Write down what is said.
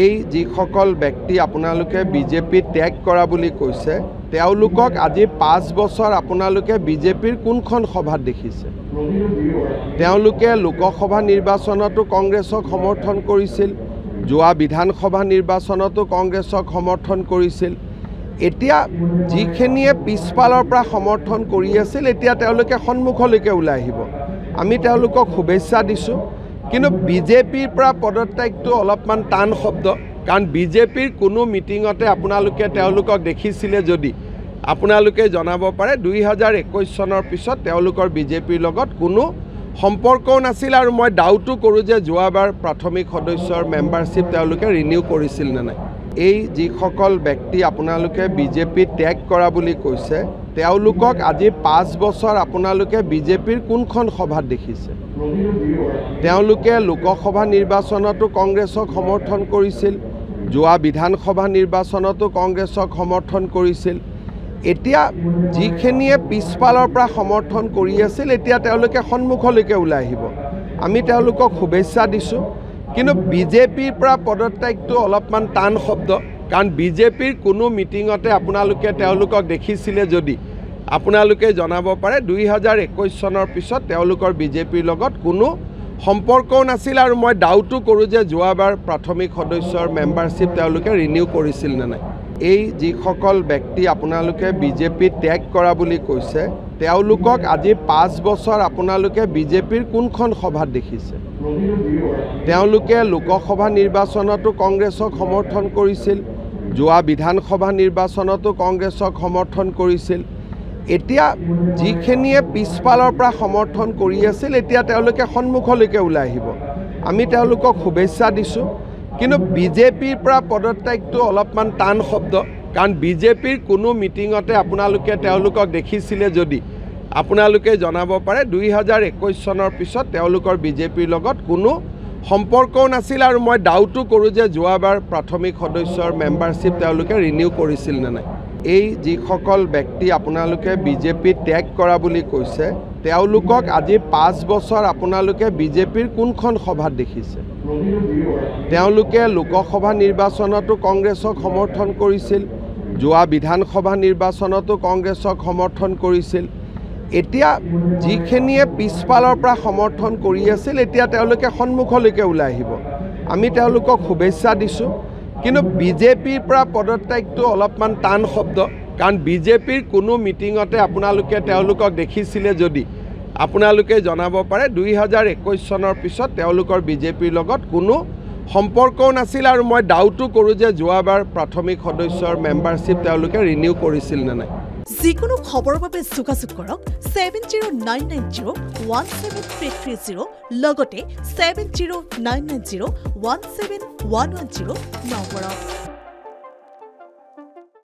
এই যিসকল ব্যক্তি আপোনালোকে বিজেপি ত্যাগ কৰা বুলি কৈছে তেওঁলোকক আজি 5 বছৰ আপোনালোকে বিজেপিৰ কোনখন সভাত দেখিছে তেওঁলোকে লোকসভা নিৰ্বাচনতো কংগ্ৰেছক সমৰ্থন কৰিছিল যোৱা বিধানসভা নিৰ্বাচনতো কংগ্ৰেছক সমৰ্থন কৰিছিল এতিয়া যিখিনিয়ে পিছফালৰ পৰা সমৰ্থন কৰি আছিল এতিয়া তেওঁলোকে সন্মুখলৈকে ওলাই আহিব আমি তেওঁলোকক শুভেচ্ছা দিছোঁ কিন্তু বিজেপিৰ পৰা পদত্যাগটো অলপমান টান শব্দ কাৰণ বিজেপিৰ কোনো মিটিঙতে আপোনালোকে তেওঁলোকক দেখিছিলে যদি আপোনালোকে জনাব পাৰে 2021 চনৰ পিছত তেওঁলোকৰ বিজেপিৰ লগত কোনো সম্পৰ্কও নাছিল আৰু মই ডাউটো কৰোঁ যে যোৱাবাৰ প্ৰাথমিক সদস্যৰ মেম্বাৰশ্বিপ তেওঁলোকে ৰিনিউ কৰিছিল নে নাই এই যিসকল ব্যক্তি আপোনালোকে বিজেপি ত্যাগ কৰা বুলি কৈছে তেওঁলোকক আজি 5 বছৰ আপোনালোকে বিজেপিৰ কোনখন সভাত দেখিছে তেওঁলোকে লোকসভা নিৰ্বাচনতো কংগ্ৰেছক সমৰ্থন কৰিছিল যোৱা বিধানসভা নিৰ্বাচনতো কংগ্ৰেছক সমৰ্থন কৰিছিল এতিয়া যিখিনিয়ে পিছফালৰ পৰা সমৰ্থন কৰি আছিল এতিয়া তেওঁলোকে সন্মুখলৈকে ওলাই আহিব আমি তেওঁলোকক শুভেচ্ছা দিছোঁ কিন্তু বিজেপিৰ পৰা পদত্যাগটো অলপমান টান শব্দ কাৰণ বিজেপিৰ কোনো মিটিঙতে আপোনালোকে তেওঁলোকক দেখিছিলে যদি আপোনালোকে জনাব পাৰে 2021 চনৰ পিছত তেওঁলোকৰ বিজেপিৰ লগত কোনো সম্পৰ্কও নাছিল আৰু মই ডাউটো কৰোঁ যে যোৱাবাৰ প্ৰাথমিক সদস্যৰ মেম্বাৰশ্বিপ তেওঁলোকে ৰিনিউ কৰিছিল নে নাই এই যিসকল ব্যক্তি আপোনালোকে বিজেপি ত্যাগ কৰা বুলি কৈছে তেওঁলোকক আজি 5 বছৰ আপোনালোকে বিজেপিৰ কোনখন সভাত দেখিছে তেওঁলোকে লোকসভা নিৰ্বাচনতো কংগ্ৰেছক সমৰ্থন কৰিছিল যোৱা বিধানসভা নিৰ্বাচনতো কংগ্ৰেছক সমৰ্থন কৰিছিল এতিয়া যিখিনিয়ে পিছফালৰ পৰা সমৰ্থন কৰি আছিল এতিয়া তেওঁলোকে সন্মুখলৈকে ওলাই আহিব আমি তেওঁলোকক শুভেচ্ছা দিছোঁ কিন্তু বিজেপিৰ পৰা পদত্যাগটো অলপমান টান শব্দ কাৰণ বিজেপিৰ কোনো মিটিঙতে আপোনালোকে তেওঁলোকক দেখিছিলে যদি আপোনালোকে জনাব পাৰে 2021 চনৰ পিছত তেওঁলোকৰ বিজেপিৰ লগত কোনো সম্পৰ্কও নাছিল আৰু মই ডাউটো কৰোঁ যে যোৱাবাৰ প্ৰাথমিক সদস্যৰ মেম্বাৰশ্বিপ তেওঁলোকে ৰিনিউ কৰিছিল নে নাই এই যিসকল ব্যক্তি আপোনালোকে বিজেপি ত্যাগ কৰা বুলি কৈছে তেওঁলোকক আজি 5 বছৰ আপোনালোকে বিজেপিৰ কোনখন সভাত দেখিছে তেওঁলোকে লোকসভা নিৰ্বাচনতো কংগ্ৰেছক সমৰ্থন কৰিছিল যোৱা বিধানসভা নিৰ্বাচনতো কংগ্ৰেছক সমৰ্থন কৰিছিল এতিয়া যিখিনিয়ে পিছফালৰ পৰা সমৰ্থন কৰি আছিল এতিয়া তেওঁলোকে সন্মুখলৈকে ওলাই আহিব আমি তেওঁলোকক শুভেচ্ছা দিছোঁ কিন্তু বিজেপিৰ পৰা পদত্যাগটো অলপমান টান শব্দ কাৰণ বিজেপিৰ কোনো মিটিঙতে আপোনালোকে তেওঁলোকক দেখিছিলে যদি আপোনালোকে জনাব পাৰে 2021 চনৰ পিছত তেওঁলোকৰ বিজেপিৰ লগত কোনো সম্পৰ্কও নাছিল আৰু মই ডাউটো কৰোঁ যে যোৱাবাৰ প্ৰাথমিক সদস্যৰ মেম্বাৰশ্বিপ তেওঁলোকে ৰিনিউ কৰিছিল নে নাই যিকোনো খবৰৰ বাবে যোগাযোগ কৰক 7099017330 লগতে 7099017110 নম্বৰত